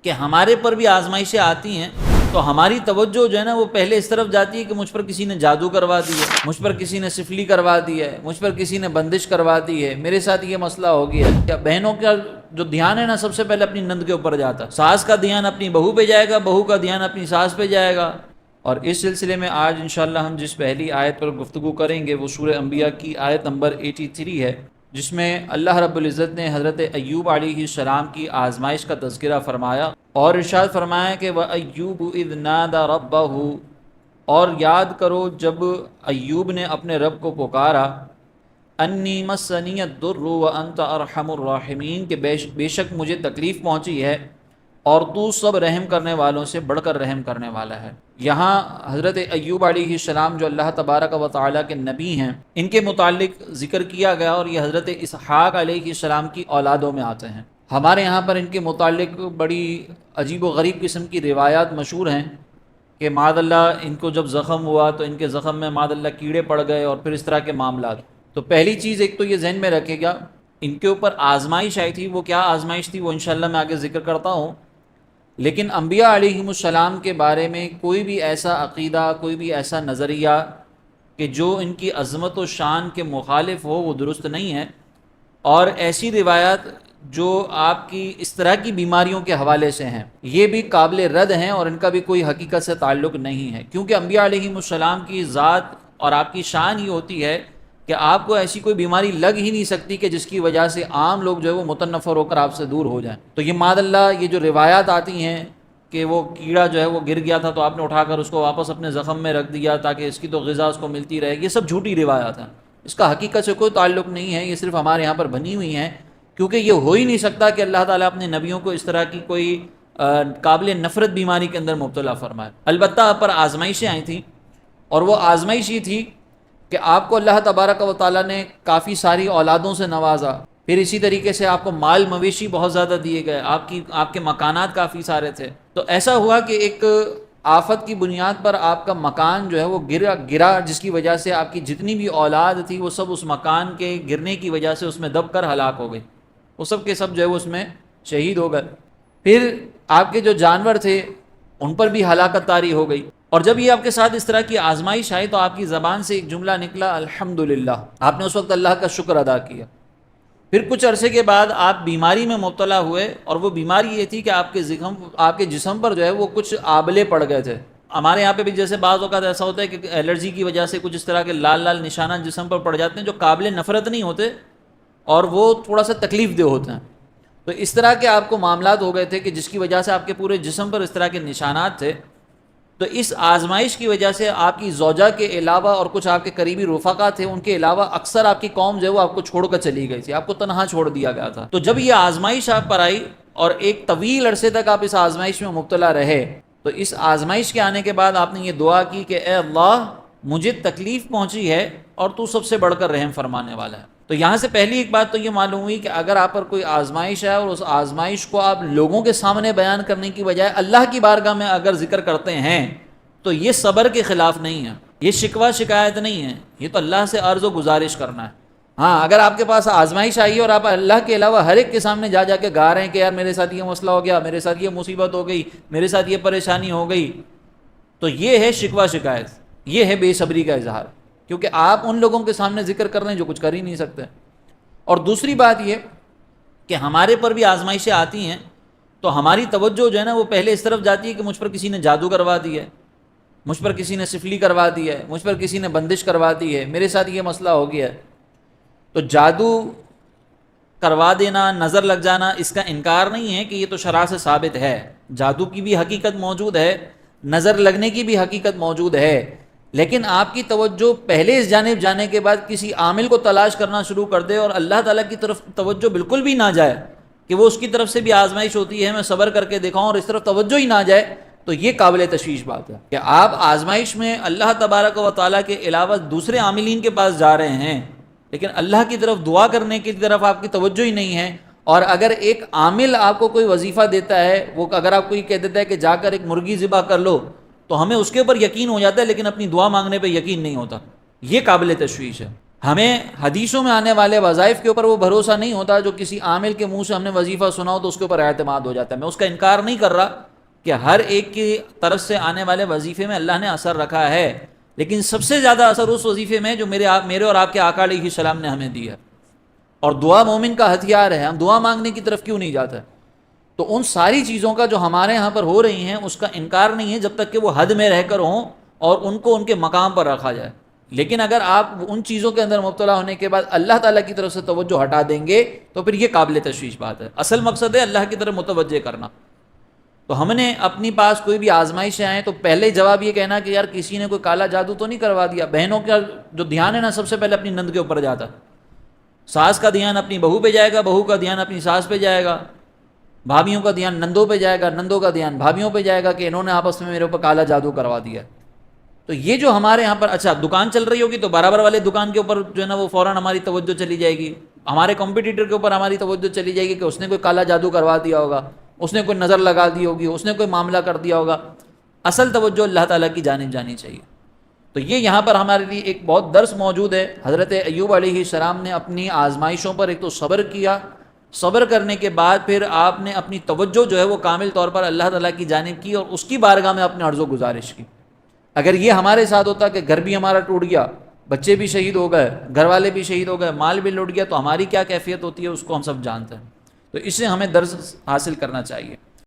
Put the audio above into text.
کہ ہمارے پر بھی آزمائشیں آتی ہیں تو ہماری توجہ جو ہے نا وہ پہلے اس طرف جاتی ہے کہ مجھ پر کسی نے جادو کروا دی ہے، مجھ پر کسی نے سفلی کروا دی ہے، مجھ پر کسی نے بندش کروا دی ہے، میرے ساتھ یہ مسئلہ ہو گیا ہے۔ بہنوں کا جو دھیان ہے نا سب سے پہلے اپنی نند کے اوپر جاتا ہے، ساس کا دھیان اپنی بہو پہ جائے گا، بہو کا دھیان اپنی ساس پہ جائے گا۔ اور اس سلسلے میں آج انشاءاللہ ہم جس پہلی آیت پر گفتگو کریں گے وہ سورہ انبیاء کی آیت نمبر 83 ہے، جس میں اللہ رب العزت نے حضرت ایوب علیہ السلام کی آزمائش کا تذکرہ فرمایا اور ارشاد فرمایا کہ وَأَيُّوبُ إِذْ نَادَى رَبَّهُ، اور یاد کرو جب ایوب نے اپنے رب کو پکارا، انی مسنی الضر وانت ارحم الراحمین، کہ بے شک مجھے تکلیف پہنچی ہے اور تو سب رحم کرنے والوں سے بڑھ کر رحم کرنے والا ہے۔ یہاں حضرت ایوب علیہ السلام جو اللہ تبارک و تعالیٰ کے نبی ہیں، ان کے متعلق ذکر کیا گیا اور یہ حضرت اسحاق علیہ السلام کی اولادوں میں آتے ہیں۔ ہمارے یہاں پر ان کے متعلق بڑی عجیب و غریب قسم کی روایات مشہور ہیں کہ معاذ اللہ ان کو جب زخم ہوا تو ان کے زخم میں معاذ اللہ کیڑے پڑ گئے اور پھر اس طرح کے معاملات۔ تو پہلی چیز ایک تو یہ ذہن میں رکھے گا، ان کے اوپر آزمائش آئی تھی، وہ کیا آزمائش تھی وہ انشاءاللہ میں آگے ذکر کرتا ہوں۔ لیکن انبیاء علیہم السلام کے بارے میں کوئی بھی ایسا عقیدہ، کوئی بھی ایسا نظریہ کہ جو ان کی عظمت و شان کے مخالف ہو وہ درست نہیں ہے، اور ایسی روایات جو آپ کی اس طرح کی بیماریوں کے حوالے سے ہیں یہ بھی قابل رد ہیں اور ان کا بھی کوئی حقیقت سے تعلق نہیں ہے، کیونکہ انبیاء علیہم السلام کی ذات اور آپ کی شان ہی ہوتی ہے کہ آپ کو ایسی کوئی بیماری لگ ہی نہیں سکتی کہ جس کی وجہ سے عام لوگ جو ہے وہ متنفر ہو کر آپ سے دور ہو جائیں۔ تو یہ معاذ اللہ یہ جو روایات آتی ہیں کہ وہ کیڑا جو ہے وہ گر گیا تھا تو آپ نے اٹھا کر اس کو واپس اپنے زخم میں رکھ دیا تاکہ اس کی تو غذا اس کو ملتی رہے، یہ سب جھوٹی روایات ہیں، اس کا حقیقت سے کوئی تعلق نہیں ہے، یہ صرف ہمارے یہاں پر بنی ہوئی ہیں، کیونکہ یہ ہو ہی نہیں سکتا کہ اللہ تعالیٰ اپنے نبیوں کو اس طرح کی کوئی قابل نفرت بیماری کے اندر مبتلا فرمائے۔ البتہ آپ پر آزمائشیں آئی تھیں اور وہ آزمائش یہ تھی کہ آپ کو اللہ تبارک و تعالیٰ نے کافی ساری اولادوں سے نوازا، پھر اسی طریقے سے آپ کو مال مویشی بہت زیادہ دیے گئے، آپ کے مکانات کافی سارے تھے۔ تو ایسا ہوا کہ ایک آفت کی بنیاد پر آپ کا مکان جو ہے وہ گرا جس کی وجہ سے آپ کی جتنی بھی اولاد تھی وہ سب اس مکان کے گرنے کی وجہ سے اس میں دب کر ہلاک ہو گئی، وہ سب کے سب جو ہے وہ اس میں شہید ہو گئے۔ پھر آپ کے جو جانور تھے ان پر بھی ہلاکت طاری ہو گئی، اور جب یہ آپ کے ساتھ اس طرح کی آزمائش آئی تو آپ کی زبان سے ایک جملہ نکلا الحمدللہ، آپ نے اس وقت اللہ کا شکر ادا کیا۔ پھر کچھ عرصے کے بعد آپ بیماری میں مبتلا ہوئے، اور وہ بیماری یہ تھی کہ آپ کے جسم پر جو ہے وہ کچھ آبلے پڑ گئے تھے۔ ہمارے یہاں پہ بھی جیسے بعض اوقات ایسا ہوتا ہے کہ الرجی کی وجہ سے کچھ اس طرح کے لال لال نشانات جسم پر پڑ جاتے ہیں جو قابل نفرت نہیں ہوتے اور وہ تھوڑا سا تکلیف دہ ہوتے ہیں۔ تو اس طرح کے آپ کو معاملات ہو گئے تھے کہ جس کی وجہ سے آپ کے پورے جسم پر اس طرح کے نشانات تھے۔ تو اس آزمائش کی وجہ سے آپ کی زوجہ کے علاوہ اور کچھ آپ کے قریبی رفقا تھے ان کے علاوہ اکثر آپ کی قوم جو ہے وہ آپ کو چھوڑ کر چلی گئی تھی، آپ کو تنہا چھوڑ دیا گیا تھا۔ تو جب یہ آزمائش آپ پر آئی اور ایک طویل عرصے تک آپ اس آزمائش میں مبتلا رہے، تو اس آزمائش کے آنے کے بعد آپ نے یہ دعا کی کہ اے اللہ مجھے تکلیف پہنچی ہے اور تو سب سے بڑھ کر رحم فرمانے والا ہے۔ تو یہاں سے پہلی ایک بات تو یہ معلوم ہوئی کہ اگر آپ پر کوئی آزمائش ہے اور اس آزمائش کو آپ لوگوں کے سامنے بیان کرنے کی بجائے اللہ کی بارگاہ میں اگر ذکر کرتے ہیں تو یہ صبر کے خلاف نہیں ہے، یہ شکوہ شکایت نہیں ہے، یہ تو اللہ سے عرض و گزارش کرنا ہے۔ ہاں اگر آپ کے پاس آزمائش آئی اور آپ اللہ کے علاوہ ہر ایک کے سامنے جا کے گا رہے ہیں کہ یار میرے ساتھ یہ مسئلہ ہو گیا، میرے ساتھ یہ مصیبت ہو گئی، میرے ساتھ یہ پریشانی ہو گئی، تو یہ ہے شکوہ شکایت، یہ ہے بے صبری کا اظہار، کیونکہ آپ ان لوگوں کے سامنے ذکر کر رہے ہیں جو کچھ کر ہی نہیں سکتے۔ اور دوسری بات یہ کہ ہمارے پر بھی آزمائشیں آتی ہیں تو ہماری توجہ جو ہے نا وہ پہلے اس طرف جاتی ہے کہ مجھ پر کسی نے جادو کروا دی ہے، مجھ پر کسی نے سفلی کروا دی ہے، مجھ پر کسی نے بندش کروا دی ہے، میرے ساتھ یہ مسئلہ ہو گیا ہے۔ تو جادو کروا دینا، نظر لگ جانا، اس کا انکار نہیں ہے کہ یہ تو شرع سے ثابت ہے، جادو کی بھی حقیقت موجود ہے، نظر لگنے کی بھی حقیقت موجود ہے، لیکن آپ کی توجہ پہلے اس جانب جانے کے بعد کسی عامل کو تلاش کرنا شروع کر دے اور اللہ تعالیٰ کی طرف توجہ بالکل بھی نہ جائے کہ وہ اس کی طرف سے بھی آزمائش ہوتی ہے میں صبر کر کے دکھاؤں، اور اس طرف توجہ ہی نہ جائے، تو یہ قابل تشویش بات ہے کہ آپ آزمائش میں اللہ تبارک و تعالیٰ کے علاوہ دوسرے عاملین کے پاس جا رہے ہیں، لیکن اللہ کی طرف دعا کرنے کی طرف آپ کی توجہ ہی نہیں ہے۔ اور اگر ایک عامل آپ کو کوئی وظیفہ دیتا ہے، وہ اگر آپ کو یہ کہہ دیتا ہے کہ جا کر ایک مرغی ذبح کر لو، تو ہمیں اس کے اوپر یقین ہو جاتا ہے لیکن اپنی دعا مانگنے پہ یقین نہیں ہوتا، یہ قابل تشویش ہے۔ ہمیں حدیثوں میں آنے والے وظائف کے اوپر وہ بھروسہ نہیں ہوتا جو کسی عامل کے منہ سے ہم نے وظیفہ سنا ہو تو اس کے اوپر اعتماد ہو جاتا ہے. میں اس کا انکار نہیں کر رہا کہ ہر ایک کی طرف سے آنے والے وظیفے میں اللہ نے اثر رکھا ہے، لیکن سب سے زیادہ اثر اس وظیفے میں جو میرے اور آپ کے آقا علیہ السلام نے ہمیں دی ہے. اور دعا مومن کا ہتھیار ہے، ہم دعا مانگنے کی طرف کیوں نہیں جاتے؟ تو ان ساری چیزوں کا جو ہمارے ہاں پر ہو رہی ہیں اس کا انکار نہیں ہے جب تک کہ وہ حد میں رہ کر ہوں اور ان کو ان کے مقام پر رکھا جائے. لیکن اگر آپ ان چیزوں کے اندر مبتلا ہونے کے بعد اللہ تعالیٰ کی طرف سے توجہ ہٹا دیں گے تو پھر یہ قابل تشویش بات ہے. اصل مقصد ہے اللہ کی طرف متوجہ کرنا. تو ہم نے اپنی پاس کوئی بھی آزمائشیں آئیں تو پہلے جواب یہ کہنا کہ یار کسی نے کوئی کالا جادو تو نہیں کروا دیا. بہنوں کا جو دھیان ہے نا سب سے پہلے اپنی نند کے اوپر جاتا، ساس کا دھیان اپنی بہو پہ جائے گا، بہو کا دھیان اپنی ساس پہ جائے گا، بھابھیوں کا دھیان نندوں پہ جائے گا، نندوں کا دھیان بھابھیوں پہ جائے گا کہ انہوں نے آپس میں میرے اوپر کالا جادو کروا دیا. تو یہ جو ہمارے یہاں پر اچھا دکان چل رہی ہوگی تو برابر والے دکان کے اوپر جو ہے نا وہ فوراً ہماری توجہ چلی جائے گی، ہمارے کمپٹیٹر کے اوپر ہماری توجہ چلی جائے گی کہ اس نے کوئی کالا جادو کروا دیا ہوگا، اس نے کوئی نظر لگا دی ہوگی، اس نے کوئی معاملہ کر دیا ہوگا. اصل توجہ اللہ تعالیٰ کی جانب جانی چاہیے. تو یہ یہاں پر ہمارے لیے ایک بہت درس موجود ہے. حضرت ایوب علیہ السلام نے اپنی آزمائشوں پر ایک تو صبر کیا، صبر کرنے کے بعد پھر آپ نے اپنی توجہ جو ہے وہ کامل طور پر اللہ تعالیٰ کی جانب کی اور اس کی بارگاہ میں اپنے عرض و گزارش کی. اگر یہ ہمارے ساتھ ہوتا کہ گھر بھی ہمارا ٹوٹ گیا، بچے بھی شہید ہو گئے، گھر والے بھی شہید ہو گئے، مال بھی لوٹ گیا، تو ہماری کیا کیفیت ہوتی ہے اس کو ہم سب جانتے ہیں. تو اس سے ہمیں درس حاصل کرنا چاہیے.